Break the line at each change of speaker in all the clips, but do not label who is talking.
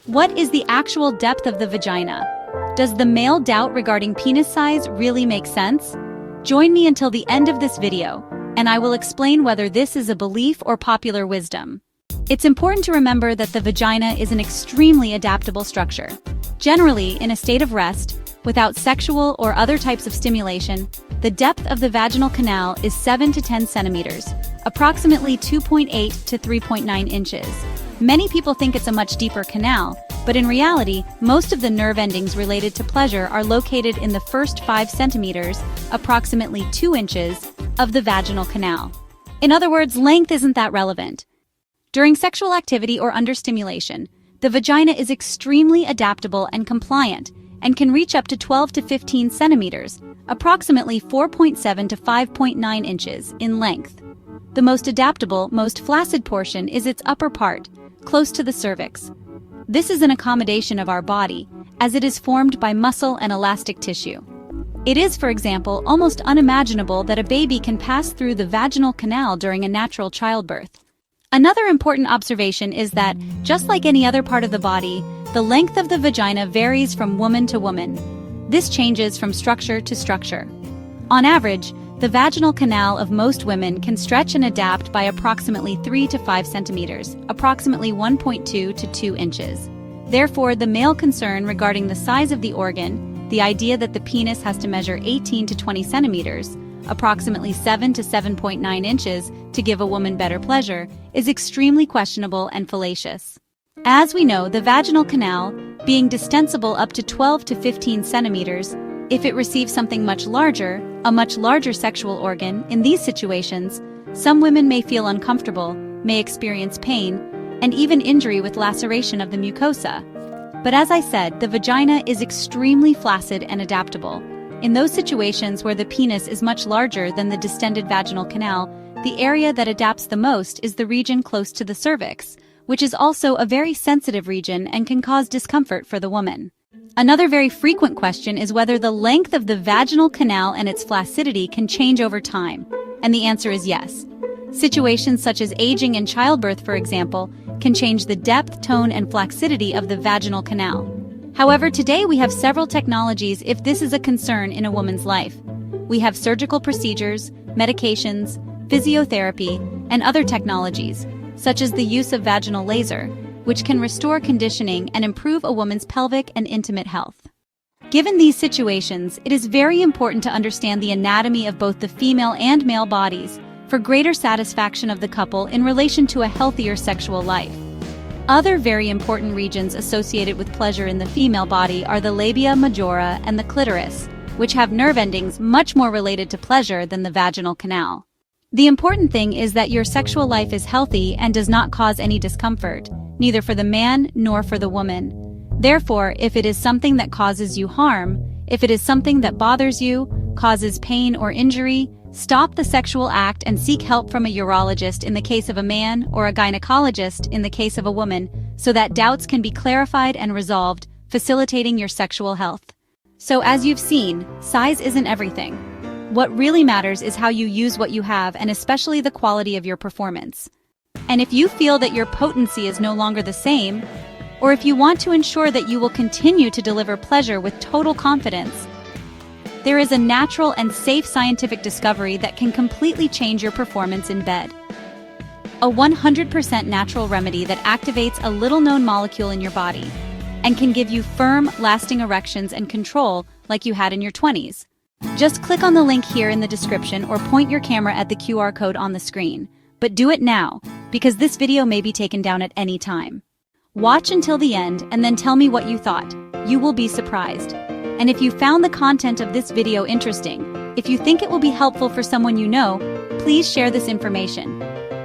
What is the actual depth of the vagina? Does the male doubt regarding penis size really make sense? Join me until the end of this video, and I will explain whether this is a belief or popular wisdom. It's important to remember that the vagina is an extremely adaptable structure. Generally, in a state of rest, without sexual or other types of stimulation, the depth of the vaginal canal is 7 to 10 centimeters, approximately 2.8 to 3.9 inches. Many people think it's a much deeper canal, but in reality, most of the nerve endings related to pleasure are located in the first 5 centimeters, approximately 2 inches, of the vaginal canal. In other words, length isn't that relevant. During sexual activity or under stimulation, the vagina is extremely adaptable and compliant, and can reach up to 12 to 15 centimeters, approximately 4.7 to 5.9 inches, in length. The most adaptable, most flaccid portion is its upper part, close to the cervix. This is an accommodation of our body, as it is formed by muscle and elastic tissue. It is, for example, almost unimaginable that a baby can pass through the vaginal canal during a natural childbirth. Another important observation is that, just like any other part of the body, the length of the vagina varies from woman to woman. This changes from structure to structure. On average, the vaginal canal of most women can stretch and adapt by approximately 3 to 5 centimeters, approximately 1.2 to 2 inches. Therefore, the male concern regarding the size of the organ, the idea that the penis has to measure 18 to 20 centimeters, approximately 7 to 7.9 inches, to give a woman better pleasure, is extremely questionable and fallacious. As we know, the vaginal canal, being distensible up to 12 to 15 centimeters, if it receives something much larger, a much larger sexual organ, in these situations, some women may feel uncomfortable, may experience pain, and even injury with laceration of the mucosa. But as I said, the vagina is extremely flaccid and adaptable. In those situations where the penis is much larger than the distended vaginal canal, the area that adapts the most is the region close to the cervix, which is also a very sensitive region and can cause discomfort for the woman. Another very frequent question is whether the length of the vaginal canal and its flaccidity can change over time, and the answer is yes. Situations such as aging and childbirth, for example, can change the depth, tone, and flaccidity of the vaginal canal. However, today we have several technologies if this is a concern in a woman's life. We have surgical procedures, medications, physiotherapy, and other technologies, such as the use of vaginal laser, which can restore conditioning and improve a woman's pelvic and intimate health. Given these situations, it is very important to understand the anatomy of both the female and male bodies for greater satisfaction of the couple in relation to a healthier sexual life. Other very important regions associated with pleasure in the female body are the labia majora and the clitoris, which have nerve endings much more related to pleasure than the vaginal canal. The important thing is that your sexual life is healthy and does not cause any discomfort, neither for the man nor for the woman. Therefore, if it is something that causes you harm, if it is something that bothers you, causes pain or injury, stop the sexual act and seek help from a urologist in the case of a man or a gynecologist in the case of a woman, so that doubts can be clarified and resolved, facilitating your sexual health. So as you've seen, size isn't everything. What really matters is how you use what you have, and especially the quality of your performance. And if you feel that your potency is no longer the same, or if you want to ensure that you will continue to deliver pleasure with total confidence, there is a natural and safe scientific discovery that can completely change your performance in bed. A 100% natural remedy that activates a little-known molecule in your body and can give you firm, lasting erections and control like you had in your 20s. Just click on the link here in the description or point your camera at the QR code on the screen. But do it now, because this video may be taken down at any time. Watch until the end and then tell me what you thought. You will be surprised. And if you found the content of this video interesting, if you think it will be helpful for someone you know, please share this information.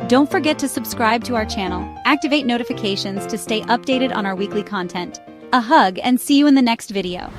Don't forget to subscribe to our channel, activate notifications to stay updated on our weekly content. A hug and see you in the next video.